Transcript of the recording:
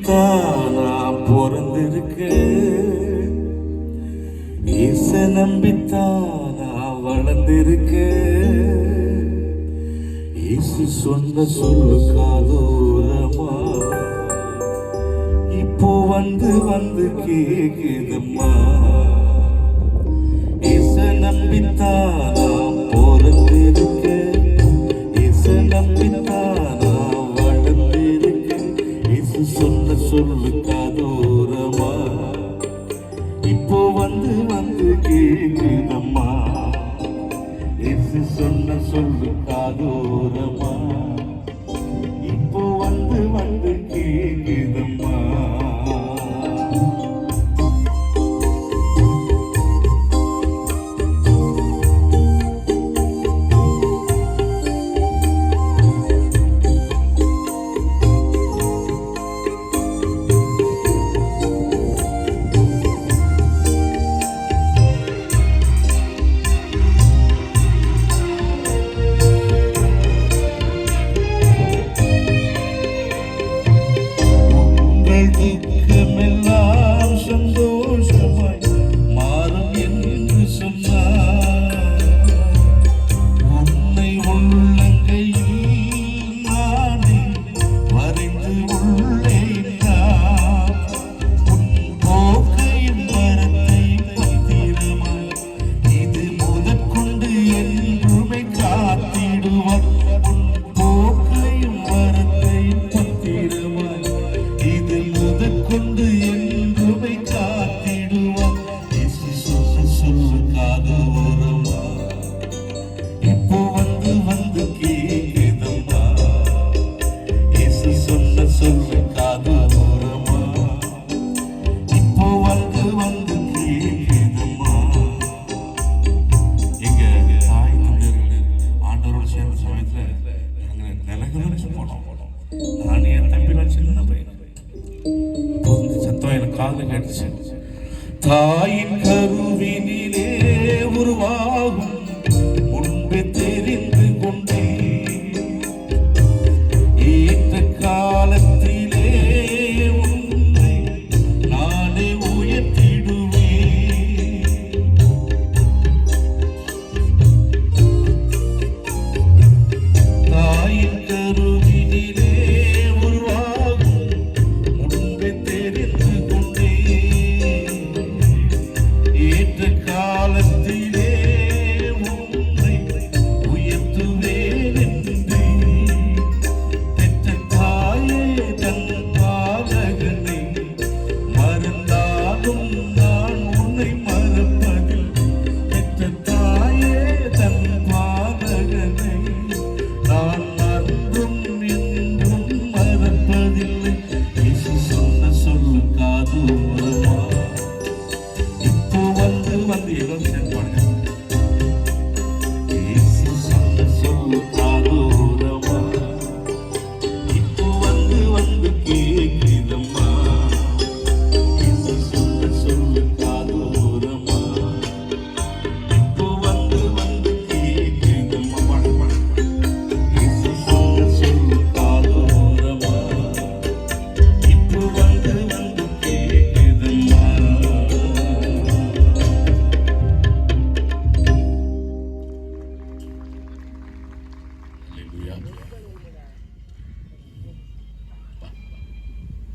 நம்பித்தான் நான் பிறந்திருக்கேன், இயேசு நம்பித்தான் நான் வளர்ந்திருக்கேன். இயேசு சொன்ன சொல்லு காதோரமா இப்போ வந்து வந்து கேக்குதம்மா. இயேசு நம்பித்தான் நான் பிறந்திருக்கேன், இயேசு நம்பித்தான் நான் வளர்ந்திருக்கேன். இயேசு சொன்ன சொல்லு காதோரமா இப்போ வந்து வந்து கேக்குதம்மா. இயேசு சொன்ன சொல்லு காதோரமா இப்போ வந்து வந்து கேக்குதம்மா. துக்கமெல்லாம் சந்தோஷமாய் மாறும் என்று சொன்னார். உன்னை உள்ளங்கையில் நானே வரைந்து உள்ளேன். உன் போக்கையும் வரத்தை பத்திரமாய் இது முதற்கொண்டு என்றுமே காத்திடுவார். உன் போக்கையும் வரத்தை பத்திரமாய் இது முதற்கொண்டு என்றுமை காத்திடுவார். இயேசு சொன்ன சொல்லு காதோரமா இப்போ வந்து வந்து கேக்குதம்மா. இயேசு சொன்ன சொல்லு காதோரமா இப்போ வந்து வந்து கேக்குதம்மா. எங்க தாய் தந்தையர்கள் ஆண்டவரோடு சேர்ந்த சமயத்துல நாங்கள் நிலகலச்சு போனோம். நான் என் தம்பிலாம் சின்ன பையன், சத்தம் எனக்கு காதுல கேட்டுச்சு. தாயின் கருவினில்